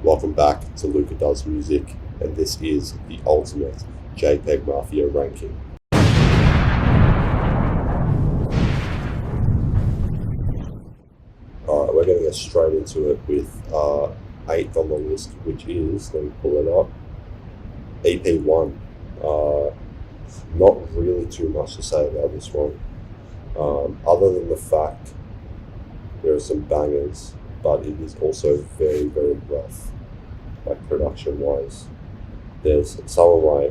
Welcome back to Luca Does Music, and this is the ultimate Jpegmafia ranking. Alright, we're going to get straight into it with 8th on the list, which is, let me pull it up, EP1. Not really too much to say about this one, other than the fact there are some bangers, but it is also very, very rough, like production-wise. There's some of my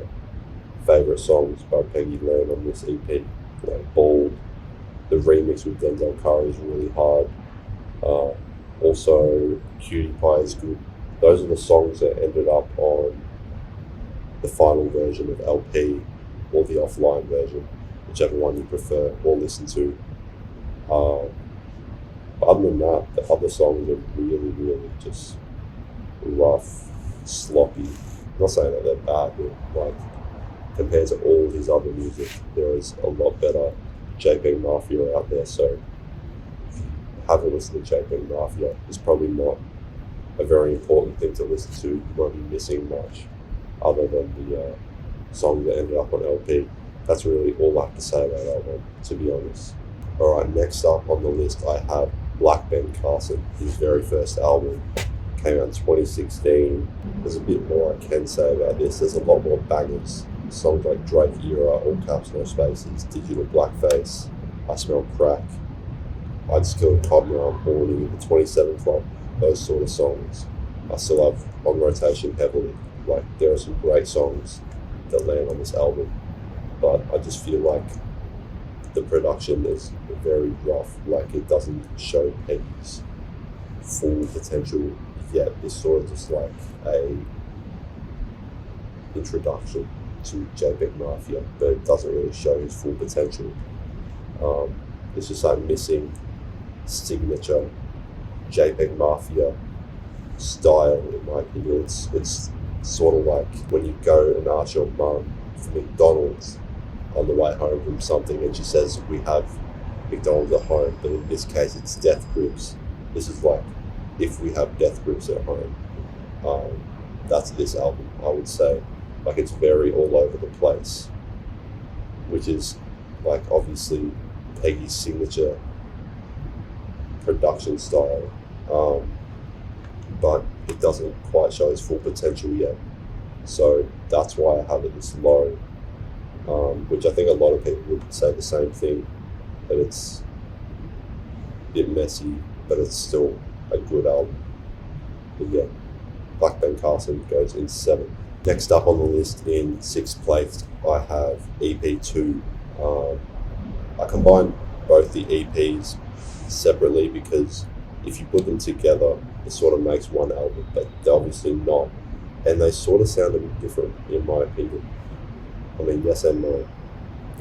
favourite songs by Peggy Ranking on this EP, like Bald. The remix with Denzel Curry is really hard. Also, Cutie Pie is good. Those are the songs that ended up on the final version of LP or the offline version, whichever one you prefer or listen to. Other than that, the other songs are really, really just rough, sloppy. I'm not saying that they're bad, but like compared to all his other music, there is a lot better Jpegmafia out there. So if you haven't listened to Jpegmafia, it's probably not a very important thing to listen to. You won't be missing much other than the song that ended up on LP. That's really all I have to say about that one, to be honest. Alright, next up on the list I have Black Ben Carson. His very first album came out in 2016. There's a bit more I can say about this. There's a lot more bangers. Songs like Drake Era, All Caps No Spaces, Digital Blackface, I Smell Crack, I Just Killed a Cop Now I'm Horny, The 27 Club. Those sort of songs I still have on rotation heavily. Like, there are some great songs that land on this album, but I just feel like the production is very rough. Like, it doesn't show Peggy's full potential yet. It's sort of just like a introduction to Jpegmafia, but it doesn't really show his full potential. It's just like missing signature Jpegmafia style, in my opinion. It's sort of like when you go and ask your mum for McDonald's on the way home from something, and she says, we have McDonald's at home, but in this case it's Death Grips. This is like if we have Death Grips at home. That's this album, I would say. Like, it's very all over the place, which is like obviously Peggy's signature production style, but it doesn't quite show his full potential yet. So that's why I have it this low. Which I think a lot of people would say the same thing, that it's a bit messy, but it's still a good album. But yeah, Black Ben Carson goes in 7th. Next up on the list in 6th place, I have EP2. I combine both the EPs separately because if you put them together, it sort of makes one album, but they're obviously not. And they sort of sound a bit different, in my opinion. I mean, yes and no.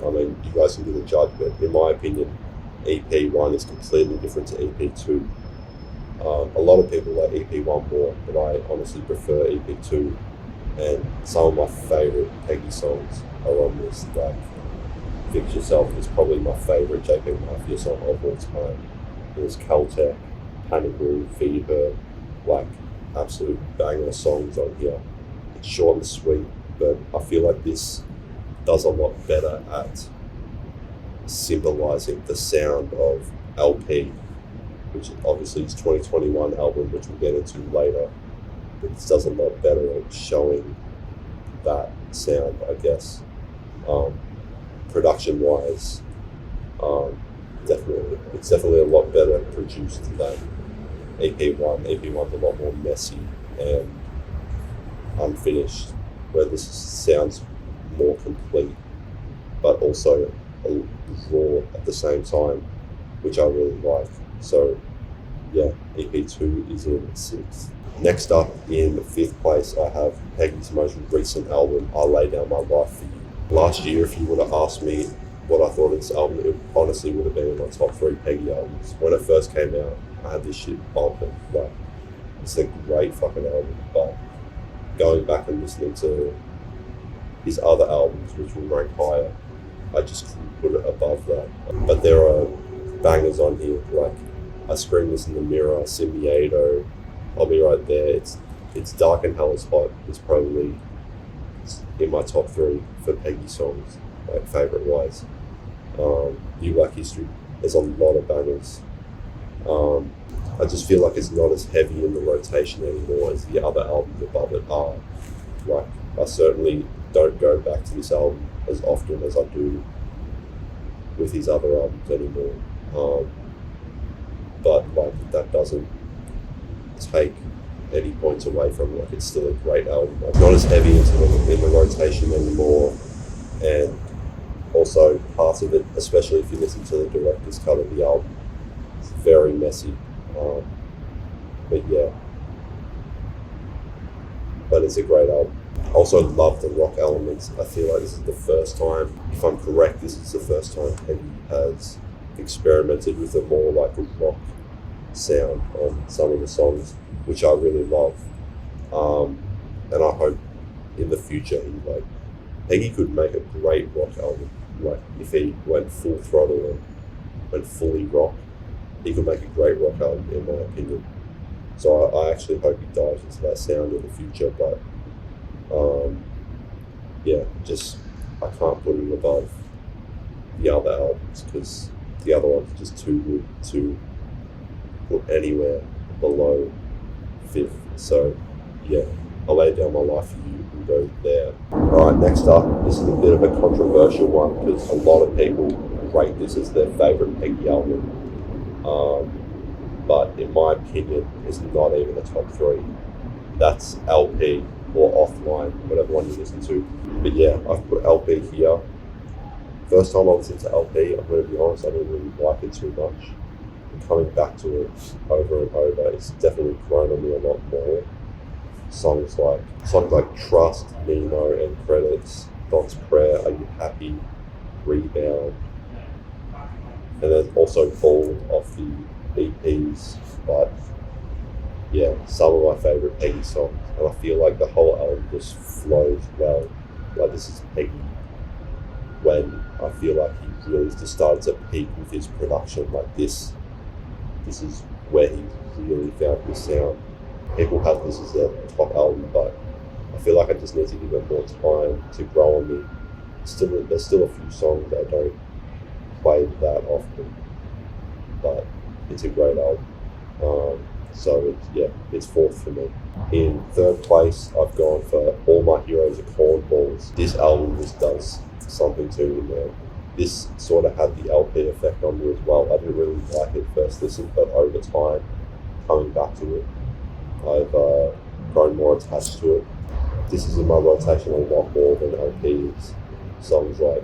I mean, you guys can be the judge, but in my opinion, EP1 is completely different to EP2. A lot of people like EP1 more, but I honestly prefer EP2. And some of my favourite Peggy songs are on this. Like, Fix Yourself is probably my favourite Jpegmafia song of all time. There's Caltech, Panic Room, Feed Her, like absolute banger songs on here. It's short and sweet, but I feel like this does a lot better at symbolising the sound of LP, which obviously is 2021 album, which we'll get into later. But this does a lot better at showing that sound, I guess. Production-wise, it's definitely a lot better produced than EP1. EP1's a lot more messy and unfinished, where this sounds more complete, but also raw at the same time, which I really like. So yeah, EP2 is in 6th. Next up in 5th place, I have Peggy's most recent album, I Lay Down My Life For You. Last year, if you would have asked me what I thought of this album, it honestly would have been in my top 3 Peggy albums. When it first came out, I had this shit bumping. Like, it's a great fucking album, but going back and listening to his other albums, which will rank higher, I just couldn't put it above that. But there are bangers on here, like I Scream This in the Mirror, Symbioto, I'll Be Right There. It's It's Dark and Hell is Hot is probably in my top 3 for Peggy songs, like favourite wise. New Black History, there's a lot of bangers. I just feel like it's not as heavy in the rotation anymore as the other albums above it are. Like, I certainly don't go back to this album as often as I do with his other albums anymore. But like, that doesn't take any points away from it. Like, it's still a great album. Like, not as heavy in the rotation anymore, and also parts of it, especially if you listen to the director's cut of the album, it's very messy. But yeah, but it's a great album. Also love the rock elements. I feel like this is the first time, if I'm correct, this is the first time Peggy has experimented with a more like a rock sound on some of the songs, which I really love. And I hope in the future Peggy could make a great rock album. Like, if he went full throttle and went fully rock, he could make a great rock album, in my opinion. So I actually hope he dives into that sound in the future. But yeah, just I can't put it above the other albums, because the other ones are just too good to put anywhere below 5th. So yeah, I'll lay down my life for you and go there. Alright, next up, this is a bit of a controversial one because a lot of people rate this as their favourite Peggy album. But in my opinion, it's not even a top 3. That's LP or Offline, whatever one you listen to. But yeah, I've put LP here. First time I listened to LP, I'm going to be honest, I didn't really like it too much. And coming back to it over and over, it's definitely grown on me a lot more. Songs like Trust, Nemo, and Credits, God's Prayer, Are You Happy, Rebound, and then also Bald off the EPs. But yeah, some of my favourite Peggy songs, and I feel like the whole album just flows well. Like, this is Peggy when I feel like he really just started to peak with his production. Like, this is where he really found his sound. People have this as their top album, but I feel like I just need to give it more time to grow on me. There's still a few songs that I don't play that often, but it's a great album. So it's 4th for me. In 3rd place, I've gone for All My Heroes Are Cornballs. This album just does something to me, man. This sort of had the LP effect on me as well. I didn't really like it first listen, but over time, coming back to it, I've grown more attached to it. This is in my rotation a lot more than LPs. Songs like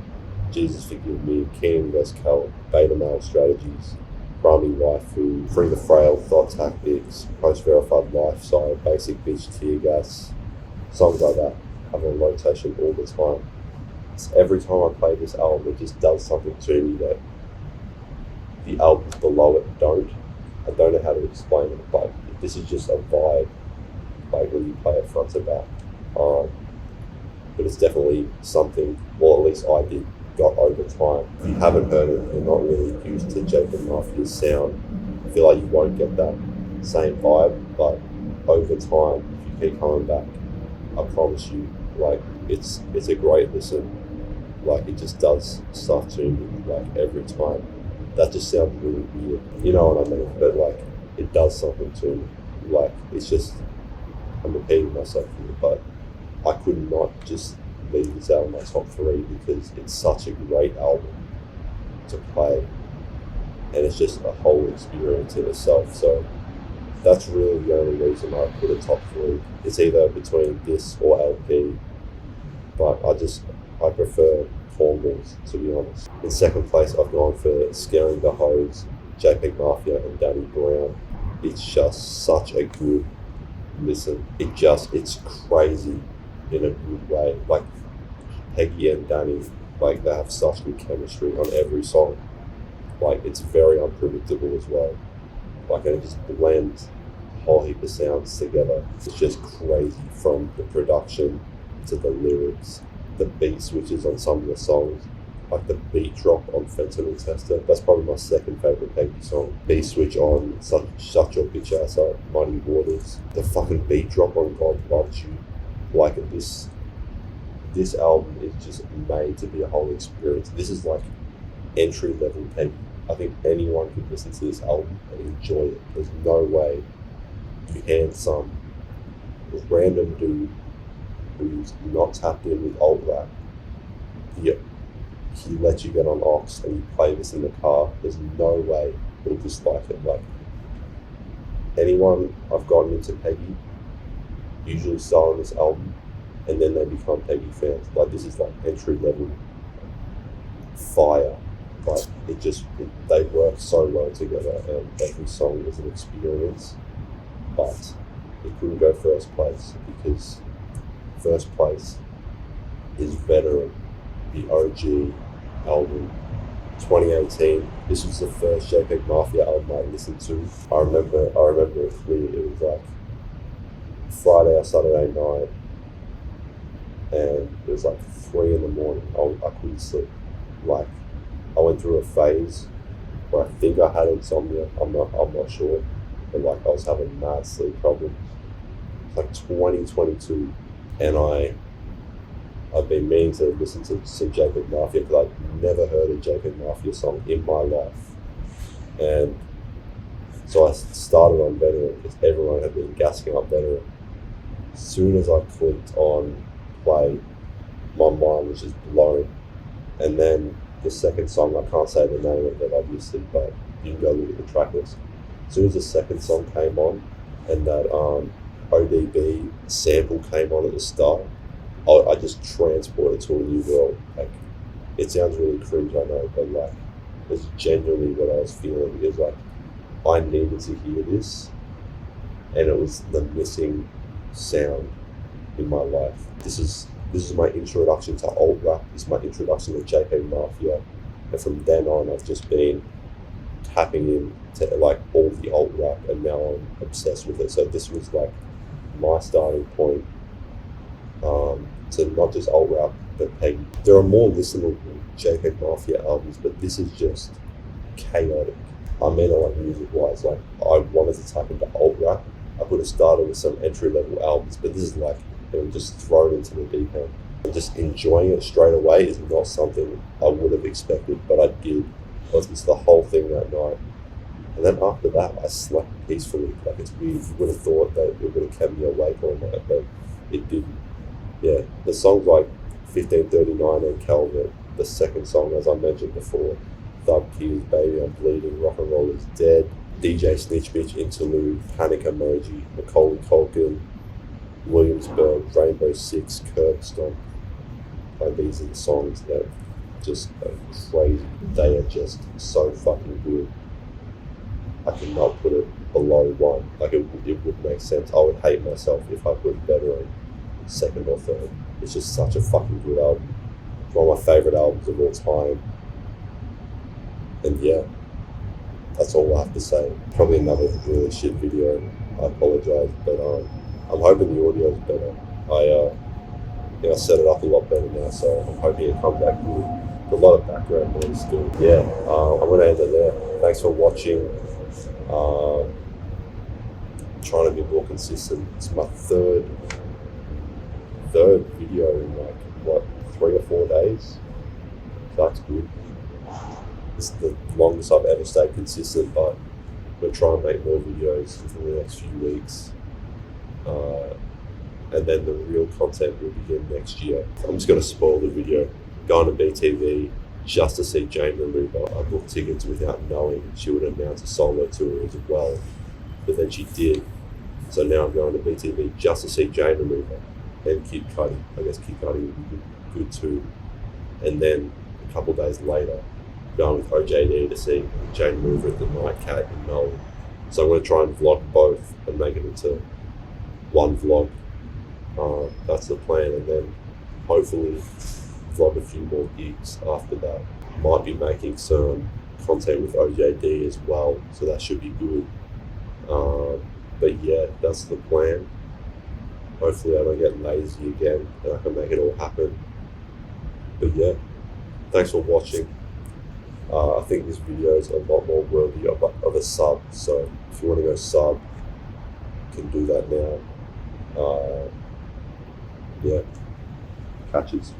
Jesus Forgive Me, King vs. Kel, Beta Male Strategies, Primary Waifu, Free the Frail, Thought Tactics, Post-Verified Lifestyle, Basic Bitch, Tear Gas, songs like that have a rotation all the time. It's every time I play this album, it just does something to me that the albums below it don't. I don't know how to explain it, but this is just a vibe, like when you play it front to back. But it's definitely something, or at least I got over time. If you haven't heard it, you're not really used to Jpegmafia's sound. I feel like you won't get that same vibe, but over time, if you keep coming back, I promise you, like, it's a great listen. Like, it just does stuff to me, like, every time. That just sounds really weird, you know what I mean? But like, it does something to me. Like, it's just, I'm repeating myself here, but I could not just leave this out in my top 3 because it's such a great album to play, and it's just a whole experience in itself. So that's really the only reason I put a top 3. It's either between this or LP, but I prefer Cornballs, to be honest. In 2nd place, I've gone for Scaring the Hoes, Jpegmafia and Danny Brown. It's just such a good listen. It's crazy in a good way. Like, Peggy and Danny, like, they have such good chemistry on every song. Like, it's very unpredictable as well. Like, and it just blends a whole heap of sounds together. It's just crazy, from the production to the lyrics, the beat switches on some of the songs. like the beat drop on Fentanyl Tester. That's probably my second favorite Peggy song. B Switch on Shut Your Bitch Ass Up, Muddy Waters. The fucking beat drop on God Loves You. Like this album is just made to be a whole experience. This is like entry level Peggy. I think anyone could listen to this album and enjoy it. There's no way you hand some random dude who's not tapped in with alt rap, he lets you get on aux and you play this in the car. There's no way he'll dislike it. Like, anyone I've gotten into Peggy usually start on this album and then they become Peggy fans. Like, this is like entry level fire. Like, they work so well together, and every song is an experience. But it couldn't go first place because first place is Veteran, the OG album, 2018. This was the first Jpegmafia album I listened to. I remember it clearly. It was like Friday or Saturday night, and it was like 3 in the morning. I couldn't sleep. Like, I went through a phase where I think I had insomnia. I'm not sure, but like I was having mad sleep problems. It's like 2022, and I've been meaning to listen to some Jpegmafia because I've never heard a Jpegmafia song in my life. And so I started on Veteran because everyone had been gassing up Veteran. As soon as I clicked on play, my mind was just blown. And then the second song, I can't say the name of it obviously, but you can go look at the track list. As soon as the second song came on and that ODB sample came on at the start, I just transported to a new world. Like, it sounds really cringe, I know, but like, it's genuinely what I was feeling. It was like, I needed to hear this, and it was the missing sound in my life. This is my introduction to alt rap. This is my introduction to Jpegmafia, and from then on, I've just been tapping into like all the alt rap, and now I'm obsessed with it. So this was like my starting point to not just alt rap, but Peggy. There are more listenable Jpegmafia albums, but this is just chaotic. I mean, like music-wise, like I wanted to tap into alt rap. I could have started with some entry-level albums, but this is like, just thrown into the deep end. And just enjoying it straight away is not something I would have expected, but I did. I listened to the whole thing that night. And then after that, I slept peacefully. Like, it's weird. You would have thought that it would have kept me awake all night, but it didn't. Yeah, the songs like 1539 and Calvert, the second song, as I mentioned before, Thug Tears, Baby I'm Bleeding, Rock and Roll is Dead, DJ Snitch Bitch Interlude, Panic Emoji, Macaulay Culkin, Williamsburg, Rainbow Six, Curb Stomp. Like, these are the songs that just are crazy. They are just so fucking good. I cannot put it below one. Like, it would make sense. I would hate myself if I put Veteran second or third. It's just such a fucking good album. It's one of my favourite albums of all time. And yeah, that's all I have to say. Probably another really shit video. I apologise, but I'm hoping the audio is better. I set it up a lot better now, so I'm hoping it comes back good. A lot of background noise still. Yeah, I'm gonna end it there. Thanks for watching. Trying to be more consistent. It's my third video in like 3 or 4 days. So that's good. It's the longest I've ever stayed consistent, but we'll try and make more videos within the next few weeks. And then the real content will begin next year. I'm just going to spoil the video. Going to BTV just to see Jane Remover. I booked tickets without knowing she would announce a solo tour as well, but then she did. So now I'm going to BTV just to see Jane Remover and Kid Cudi. I guess Kid Cudi would be good too. And then a couple of days later, going with OJD to see Jane Remover at the Nightcat in Melbourne. So I'm going to try and vlog both and make it into one vlog. That's the plan, and then hopefully vlog a few more gigs after that. Might be making some content with OJD as well, so that should be good. But yeah, that's the plan. Hopefully I don't get lazy again and I can make it all happen. But yeah, thanks for watching. I think this video is a lot more worthy of a sub. So if you want to go sub, you can do that now. Yeah, catches.